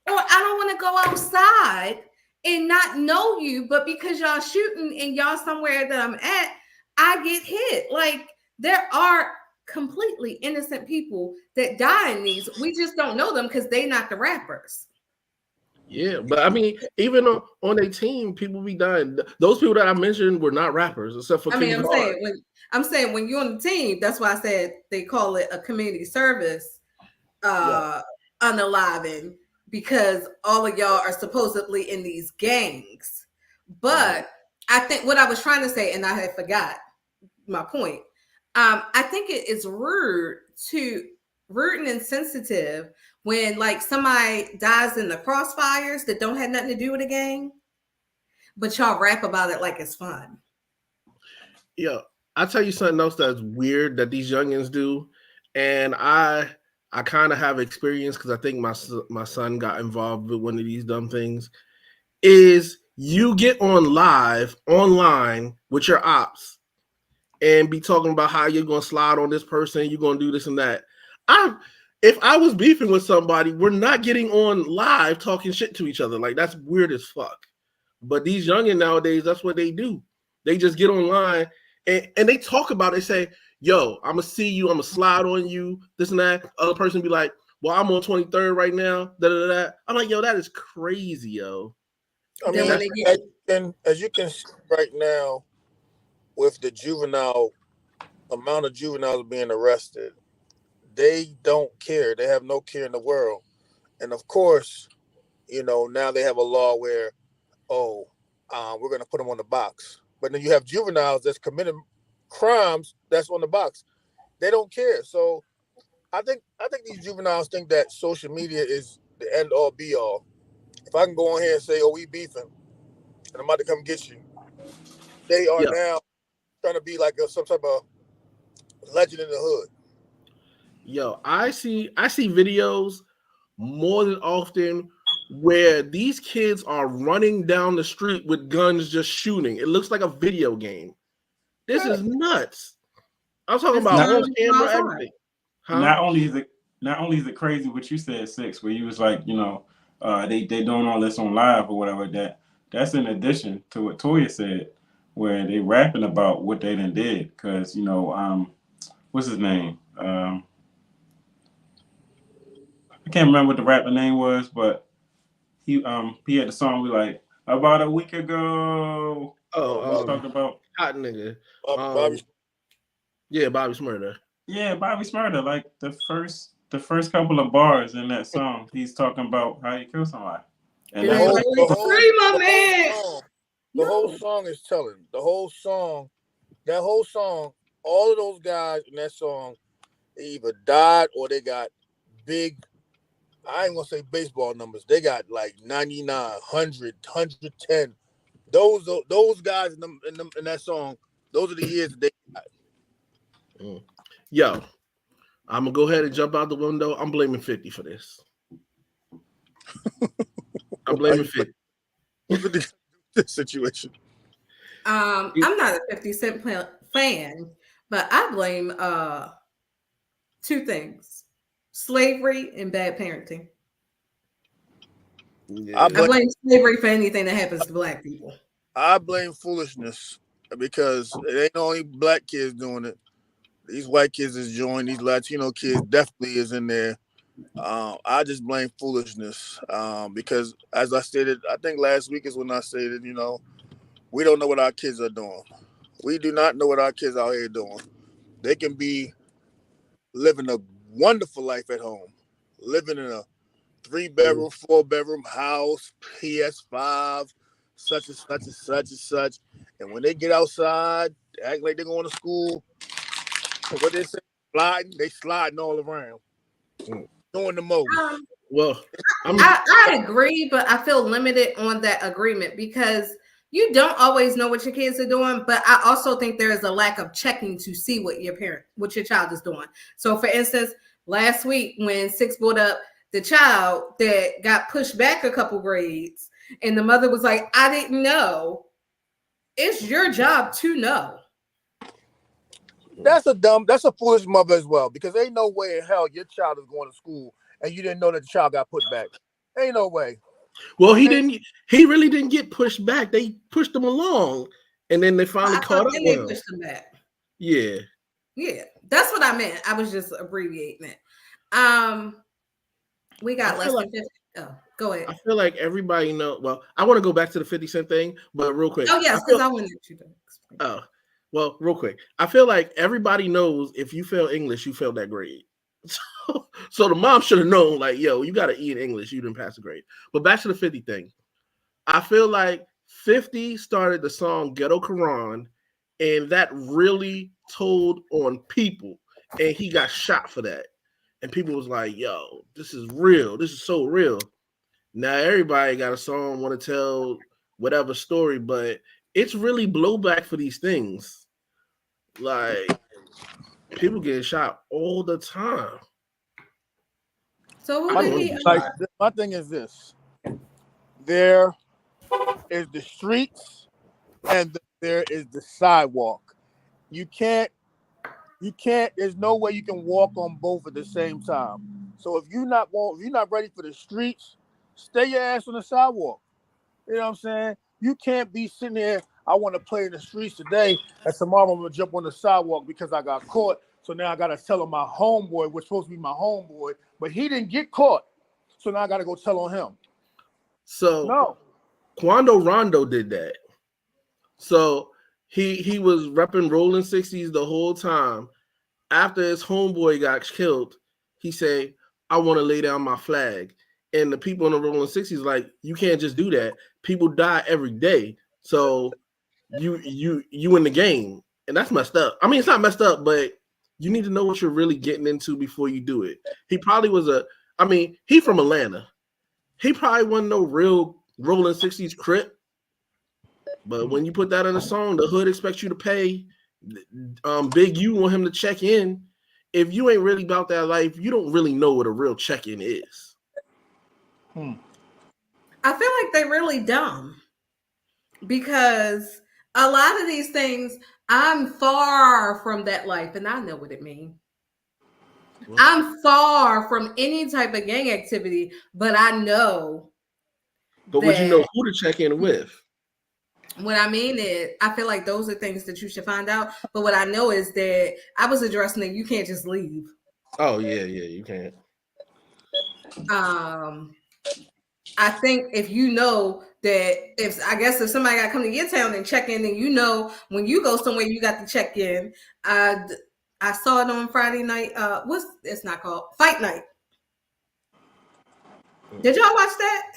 Or I don't want to go outside and not know you, but because y'all shooting and y'all somewhere that I'm at, I get hit. Like, there are completely innocent people that die in these. We just don't know them because they not the rappers. Yeah, but I mean, even on a team, people be dying. Those people that I mentioned were not rappers, except for. I mean, I'm saying when you're on the team, that's why I said they call it a community service unaliving, because all of y'all are supposedly in these gangs. But I think what I was trying to say, and I had forgot my point. I think it is rude and insensitive when, like, somebody dies in the crossfires that don't have nothing to do with a gang, but y'all rap about it like it's fun. Yeah, I'll tell you something else that's weird that these youngins do, and I kind of have experience because I think my son got involved with one of these dumb things. Is you get online with your ops and be talking about how you're gonna slide on this person, you're gonna do this and that. If I was beefing with somebody, we're not getting on live talking shit to each other. Like, that's weird as fuck. But these youngins nowadays, that's what they do. They just get online and they talk about it. They say, yo, I'm gonna see you, I'm gonna slide on you, this and that. Other person be like, well, I'm on 23rd right now. I'm like, yo, that is crazy, yo. I mean, as you can see right now, with the juvenile amount of juveniles being arrested, they don't care. They have no care in the world. And of course, you know, now they have a law where, we're going to put them on the box. But then you have juveniles that's committed crimes that's on the box. They don't care. So I think these juveniles think that social media is the end all be all. If I can go on here and say, we beefing, and I'm about to come get you, they are now trying to be like some type of legend in the hood. Yo, I see videos more than often where these kids are running down the street with guns just shooting. It looks like a video game. This is nuts. I'm talking about on camera, everything. Huh? Not only is it crazy what you said, Six, where you was like, you know, they doing all this on live or whatever. That's in addition to what Toya said, where they rapping about what they done did. Because, you know, what's his name? I can't remember what the rapper name was, but he had a song we like about a week ago. Talking about hot nigga. Bobby. Yeah, Bobby Shmurda. Yeah, Bobby Smurda, like the first couple of bars in that song, he's talking about how you kill somebody. And The that's whole, like, the whole, Free my the man. whole song, the whole song is telling. The whole song, that whole song, all of those guys in that song, they either died or they got big. I ain't gonna say baseball numbers. They got like 99, 100, 110. Those guys in that song. Those are the years that they got. Yo, I'm gonna go ahead and jump out the window. I'm blaming 50 for this. I'm blaming 50. This situation. I'm not a 50 Cent fan, but I blame two things: slavery and bad parenting. Yeah. I blame slavery for anything that happens to black people. I blame foolishness because it ain't only black kids doing it. These white kids is joining. These Latino kids definitely is in there. I just blame foolishness because, as I stated, I think last week is when I stated, we don't know what our kids are doing. We do not know what our kids out here doing. They can be living a wonderful life at home, living in a 3-bedroom, 4-bedroom house, PS5, such and such and such and such. And when they get outside, they act like they're going to school. What they say, they sliding all around, doing the most. Well, I agree, but I feel limited on that agreement because you don't always know what your kids are doing. But I also think there is a lack of checking to see what your child is doing. So, for instance, last week when Six brought up the child that got pushed back a couple grades, and the mother was like, "I didn't know." It's your job to know. That's a foolish mother as well, because ain't no way in hell your child is going to school and you didn't know that the child got put back. Ain't no way. Well, he really didn't get pushed back. They pushed him along, and then they finally caught up with him. Pushed him back. Yeah, that's what I meant. I was just abbreviating it. We got less than 50. Oh, go ahead. I feel like everybody knows. Well, I want to go back to the 50 Cent thing, but real quick. Oh yes, because I wanted you to explain. Oh, well, real quick. I feel like everybody knows if you fail English, you failed that grade. So the mom should have known, like, yo, you got to E in English. You didn't pass the grade. But back to the 50 thing. I feel like 50 started the song Ghetto Quran, and that really told on people. And he got shot for that. And people was like, yo, this is real. This is so real. Now everybody got a song, want to tell whatever story, but it's really blowback for these things. Like, people getting shot all the time. So my thing is this: there is the streets and there is the sidewalk. You can't. There's no way you can walk on both at the same time. So if you're not ready for the streets, stay your ass on the sidewalk. You know what I'm saying? You can't be sitting there. I want to play in the streets today, and tomorrow I'm gonna jump on the sidewalk because I got caught. So now I gotta tell on my homeboy, which supposed to be my homeboy, but he didn't get caught. So now I gotta go tell on him. So no, Quando Rondo did that. So he was repping Rolling 60s the whole time. After his homeboy got killed, he said, "I want to lay down my flag." And the people in the Rolling 60s like, you can't just do that. People die every day. So you in the game. And that's messed up. I mean, it's not messed up, but you need to know what you're really getting into before you do it. He probably was he from Atlanta. He probably wasn't no real Rolling 60s Crip. But when you put that in a song, the hood expects you to pay. Big U want him to check in. If you ain't really about that life, you don't really know what a real check-in is. I feel like they're really dumb because a lot of these things, I'm far from that life, and I know what it means. I'm far from any type of gang activity, but I know. But would you know who to check in with? What I mean is, I feel like those are things that you should find out. But what I know is that I was addressing that you can't just leave. Oh, yeah, you can't. I think if you know that if somebody got to come to your town and check in, and you know when you go somewhere you got to check in, I I saw it on Friday night. What's it's not called Fight Night. Did y'all watch that?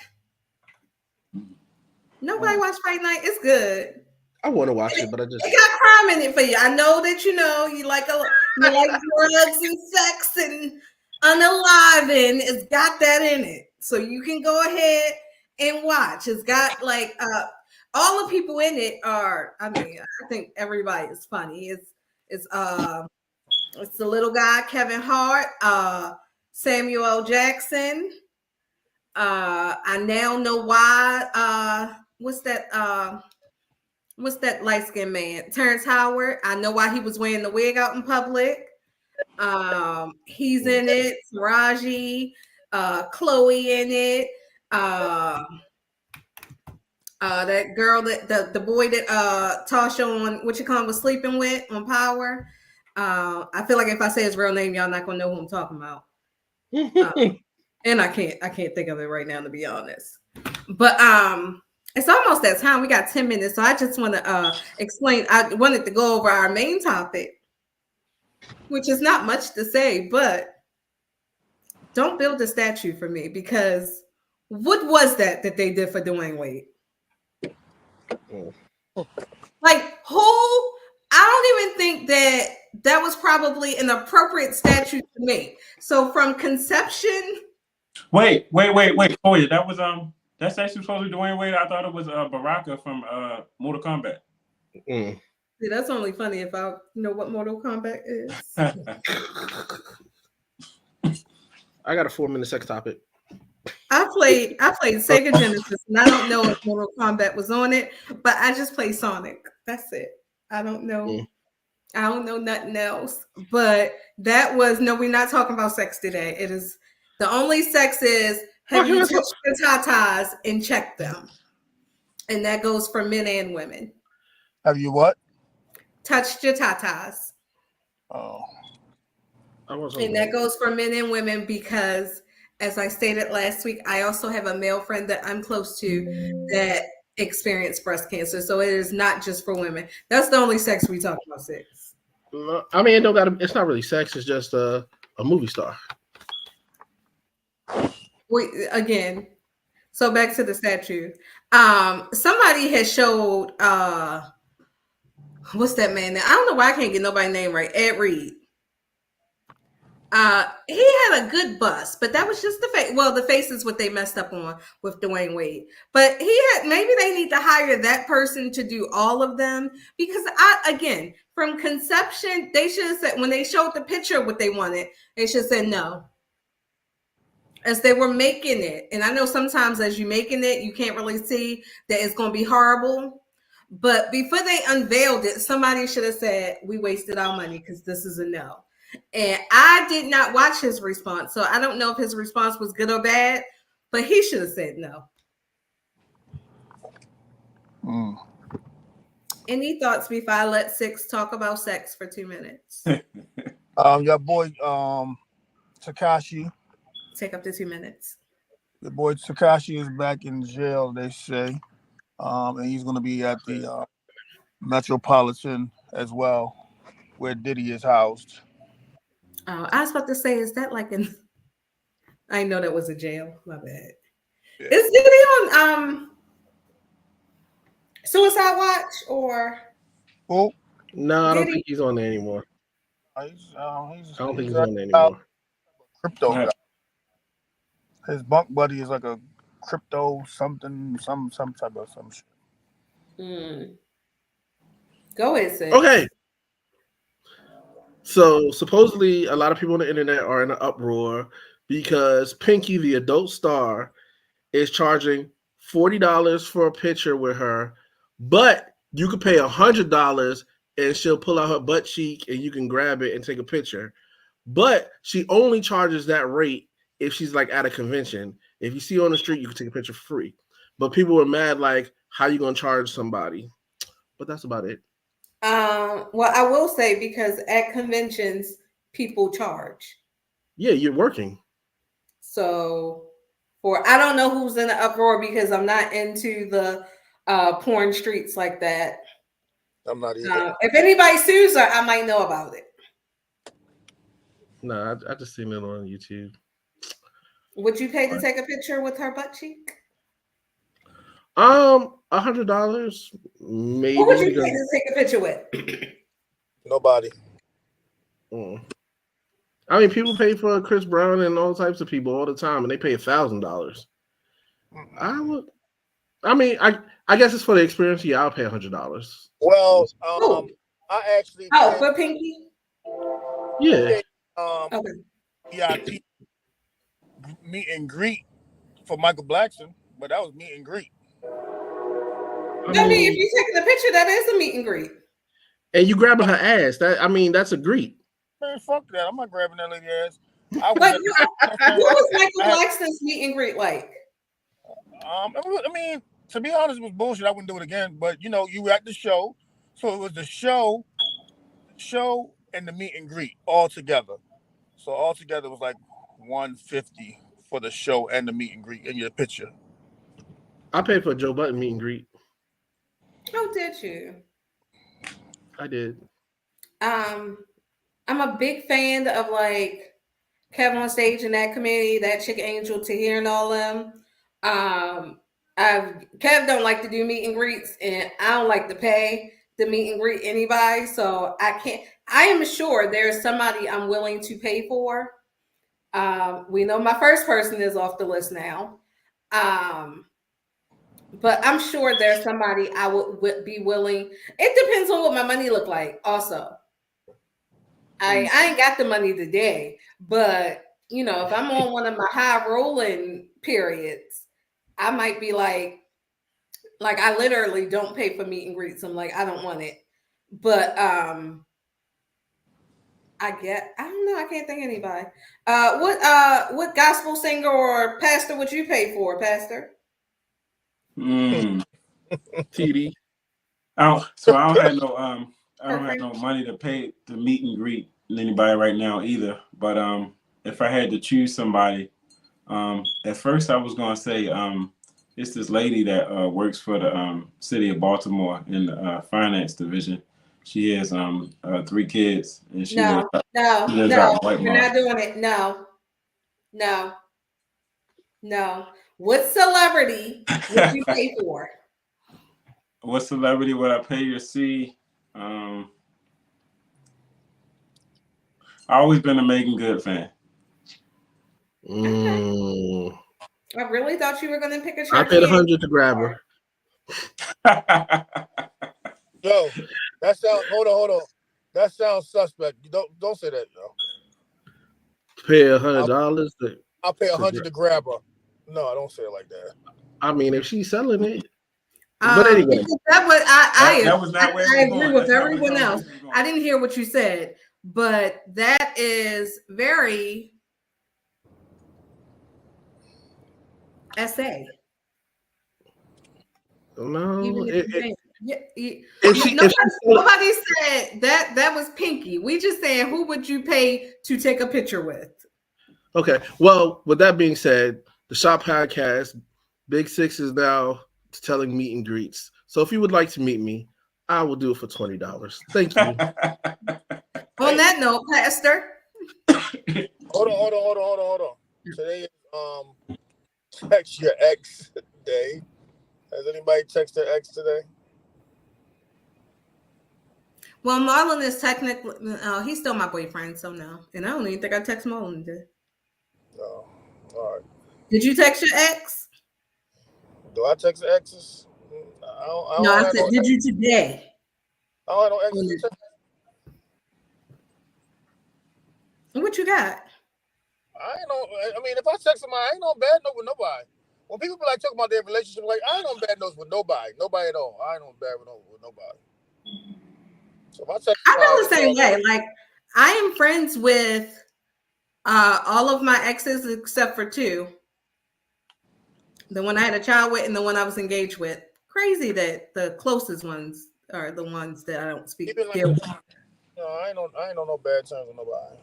Nobody watched Fight Night. It's good. I want to watch it, but I just It got crime in it for you. I know that you like drugs and sex and unalive, it's got that in it. So you can go ahead and watch. It's got like all the people in it are. I mean, I think everybody is funny. It's the little guy Kevin Hart, Samuel L. Jackson. I now know why. What's that light-skinned man? Terrence Howard. I know why he was wearing the wig out in public. He's in it. Taraji, Chloe in it. That girl that the boy that Tasha on what you call him was sleeping with on Power. I feel like if I say his real name, y'all not gonna know who I'm talking about. And I can't think of it right now, to be honest. But it's almost that time. We got 10 minutes, so I just want to explain. I wanted to go over our main topic, which is not much to say, but don't build a statue for me, because what was that they did for Dwayne Wade? Like, who? I don't even think that was probably an appropriate statue to make. So from conception. Wait. Oh yeah, that was that's actually supposed to be Dwayne Wade. I thought it was Baraka from Mortal Kombat. Mm. See, that's only funny if I know what Mortal Kombat is. I got a 4-minute sex topic. I played Sega Genesis, and I don't know if Mortal Kombat was on it, but I just played Sonic. That's it. I don't know. Mm. I don't know nothing else. But that was we're not talking about sex today. It is the only sex is have you touched your tatas and checked them, and that goes for men and women. Have you what? Touched your tatas. Oh. And that goes for men and women because, as I stated last week, I also have a male friend that I'm close to that experienced breast cancer. So it is not just for women. That's the only sex we talk about. Sex. I mean, it's not really sex. It's just a movie star. Again. So back to the statue. Somebody has showed what's that man? I don't know why I can't get nobody's name right. Ed Reed. He had a good bust, but that was just the face. Well, the face is what they messed up on with Dwayne Wade. But maybe they need to hire that person to do all of them, because again, from conception, they should have said when they showed the picture what they wanted, they should have said no. As they were making it, and I know sometimes as you're making it, you can't really see that it's going to be horrible. But before they unveiled it, somebody should have said, "We wasted our money because this is a no." And I did not watch his response, so I don't know if his response was good or bad, but he should have said no. Any thoughts before I let Six talk about sex for 2 minutes? Your boy Tekashi. Take up to 2 minutes. Your boy Tekashi is back in jail, they say. And he's going to be at the Metropolitan as well, where Diddy is housed. I was about to say, is that like an? I know that was a jail. My bad. Yeah. Is Diddy on Suicide Watch or? Oh no, I don't think he's on there anymore. I don't think he's on there anymore. Crypto guy. His bunk buddy is like a crypto something, some type of some shit. Go ahead, Sid. Okay. So supposedly a lot of people on the internet are in an uproar because Pinky, the adult star, is charging $40 for a picture with her, but you could pay $100 and she'll pull out her butt cheek and you can grab it and take a picture. But she only charges that rate if she's like at a convention. If you see her on the street, you can take a picture for free. But people were mad, like, how you gonna charge somebody? But that's about it. Well, I will say, because at conventions, people charge. Yeah, you're working. So I don't know who's in the uproar because I'm not into the porn streets like that. I'm not either. If anybody sues her, I might know about it. No, I just seen it on YouTube. Would you pay to take a picture with her butt cheek? $100, maybe. Who would you pay to take a picture with? Nobody. I mean, people pay for Chris Brown and all types of people all the time, and they pay $1,000. I would. I mean, I guess it's for the experience. Yeah, I'll pay $100. Well, I actually. For Pinky. Yeah. Okay. VIP meet and greet for Michael Blackson, but that was meet and greet. I mean, if you're taking a picture, that is a meet and greet. And you grabbing her ass. That's a greet. Man, fuck that. I'm not grabbing that lady ass. What was Michael Blackson's meet and greet like? I mean, to be honest, it was bullshit. I wouldn't do it again. But you were at the show, so it was the show, and the meet and greet all together. So all together was like $150 for the show and the meet and greet and your picture. I paid for a Joe Budden meet and greet. Oh, did you? I did. I'm a big fan of like Kevin on Stage and that committee, that Chick Angel, Tahir, and all them. Kev don't like to do meet and greets, and I don't like to pay the meet and greet anybody, so I can't. I am sure there's somebody I'm willing to pay for. We know my first person is off the list now, but I'm sure there's somebody I would be willing. It depends on what my money look like. Also, I ain't got the money today, but if I'm on one of my high rolling periods, I might be like I literally don't pay for meet and greets. I'm like, I don't want it. But I don't know. I can't think of anybody. What gospel singer or pastor would you pay for, Pastor? TD. I don't have no money to pay to meet and greet anybody right now either. But if I had to choose somebody, at first I was gonna say it's this lady that works for the city of Baltimore in the finance division. She has 3 kids, and she lives out in Whitemount. We're not doing it. No. What celebrity would you pay for? What celebrity would I pay to see? I've always been a Megan Good fan. I really thought you were going to pick a church. I paid $100 to grab her. Yo, that sounds. Hold on. That sounds suspect. You don't say that, yo. Pay $100. I'll pay $100 to grab her. No, I don't say it like that. I mean, if she's selling it. But anyway, that was not where I agree with everyone else. I didn't hear what you said, but that is very SA. No, nobody said that was Pinky. We just saying who would you pay to take a picture with? Okay. Well, with that being said, the Shop Podcast, Big Six is now telling meet and greets. So if you would like to meet me, I will do it for $20. Thank you. On that note, Pastor. Hold on. Today is text your ex day. Has anybody texted their ex today? Well, Marlon is technically he's still my boyfriend, so no. And I don't even think I text Marlon today. No. All right. Did you text your ex? Do I text exes? I said, did you today? I don't have no exes. What you got? I mean, if I text somebody, I ain't no bad note with nobody. When people be like talking about their relationship, like I ain't no bad notes with nobody. Nobody at all. I ain't no bad note with nobody. So if I text I feel the same way. Like I am friends with all of my exes except for 2. The one I had a child with and the one I was engaged with. Crazy that the closest ones are the ones that I don't speak to. I ain't on no bad terms with nobody.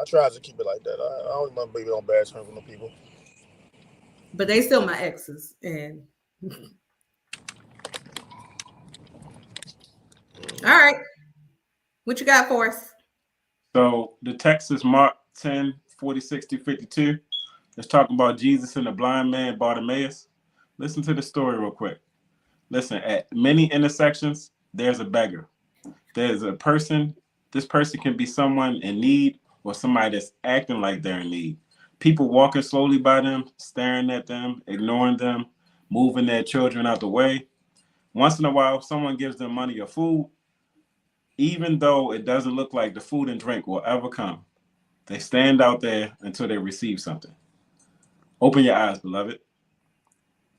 I try to keep it like that. I don't want to be on bad terms with no people. But they still my exes. And all right. What you got for us? So the Texas Mark 10, 46 to 52. It's talking about Jesus and the blind man Bartimaeus. Listen to the story real quick. Listen, at many intersections, there's a beggar. There's a person. This person can be someone in need or somebody that's acting like they're in need. People walking slowly by them, staring at them, ignoring them, moving their children out the way. Once in a while, someone gives them money or food, even though it doesn't look like the food and drink will ever come. They stand out there until they receive something. Open your eyes, beloved.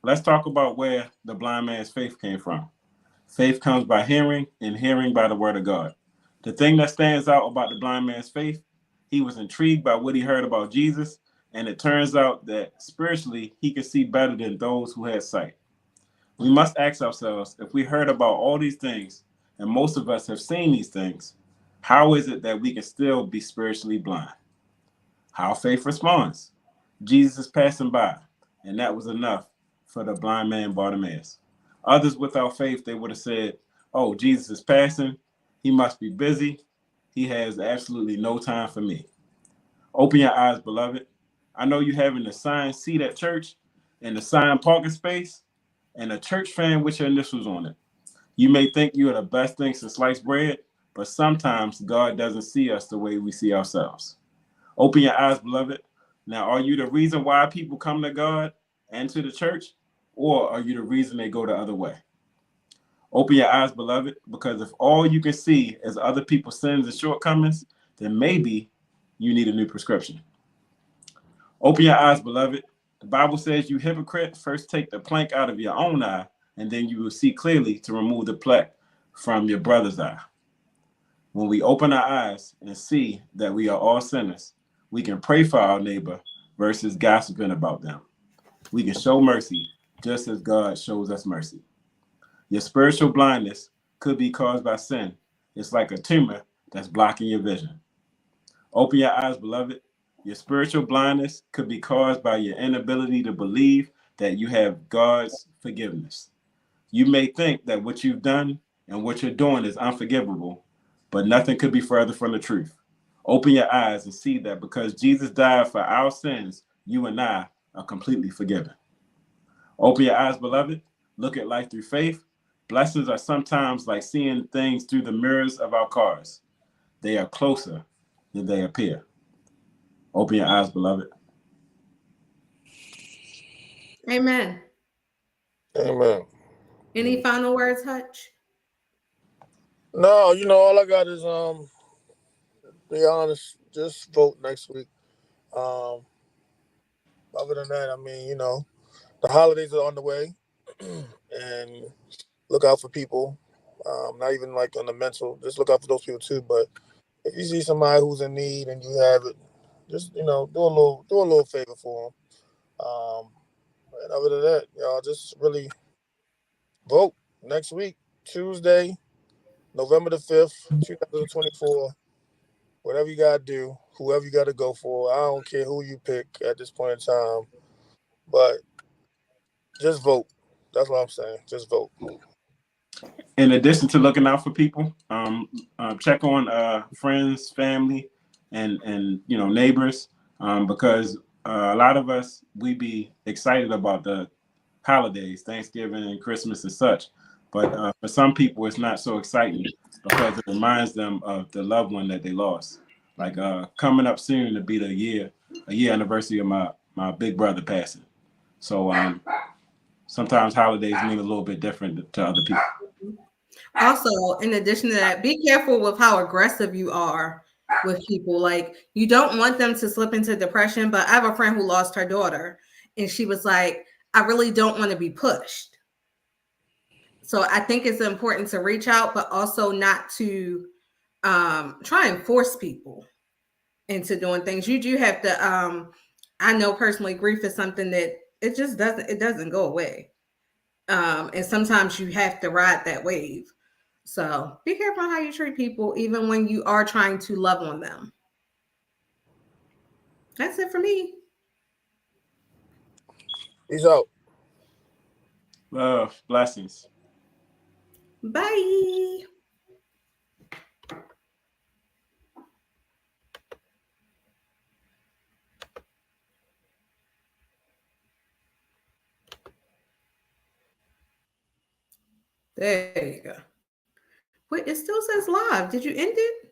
Let's talk about where the blind man's faith came from. Faith comes by hearing, and hearing by the word of God. The thing that stands out about the blind man's faith, he was intrigued by what he heard about Jesus, and it turns out that spiritually, he could see better than those who had sight. We must ask ourselves, if we heard about all these things, and most of us have seen these things, how is it that we can still be spiritually blind? How faith responds. Jesus is passing by, and that was enough for the blind man Bartimaeus. Others without faith, they would have said, oh, Jesus is passing. He must be busy. He has absolutely no time for me. Open your eyes, beloved. I know you having a signed seat at church and a signed parking space and a church fan with your initials on it. You may think you are the best thing since sliced bread, but sometimes God doesn't see us the way we see ourselves. Open your eyes, beloved. Now, are you the reason why people come to God and to the church, or are you the reason they go the other way? Open your eyes, beloved, because if all you can see is other people's sins and shortcomings, then maybe you need a new prescription. Open your eyes, beloved. The Bible says, you hypocrite, first take the plank out of your own eye, and then you will see clearly to remove the plank from your brother's eye. When we open our eyes and see that we are all sinners, we can pray for our neighbor versus gossiping about them. We can show mercy just as God shows us mercy. Your spiritual blindness could be caused by sin. It's like a tumor that's blocking your vision. Open your eyes, beloved. Your spiritual blindness could be caused by your inability to believe that you have God's forgiveness. You may think that what you've done and what you're doing is unforgivable, but nothing could be further from the truth. Open your eyes and see that because Jesus died for our sins, you and I are completely forgiven. Open your eyes, beloved. Look at life through faith. Blessings are sometimes like seeing things through the mirrors of our cars. They are closer than they appear. Open your eyes, beloved. Amen. Amen. Any final words, Hutch? No, all I got is be honest, just vote next week. Other than that, I mean, the holidays are on the way, and look out for people. Not even like on the mental, just look out for those people too. But if you see somebody who's in need and you have it, just do a little favor for them. And other than that, y'all just really vote next week, Tuesday, November the 5th, 2024. Whatever you gotta do, whoever you gotta go for. I don't care who you pick at this point in time, but just vote. That's what I'm saying. Just vote. In addition to looking out for people, check on friends, family, and neighbors, because a lot of us, we be excited about the holidays, Thanksgiving and Christmas and such, but for some people it's not so exciting because it reminds them of the loved one that they lost. Like coming up soon to be the year anniversary of my big brother passing. So sometimes holidays mean a little bit different to other people. Also, in addition to that, be careful with how aggressive you are with people. Like, you don't want them to slip into depression. But I have a friend who lost her daughter, and she was like, I really don't want to be pushed. So I think it's important to reach out, but also not to try and force people into doing things. You do have to, I know personally, grief is something that it just doesn't go away. And sometimes you have to ride that wave. So be careful how you treat people, even when you are trying to love on them. That's it for me. Peace out. Love, blessings. Bye. There you go. Wait, it still says live. Did you end it?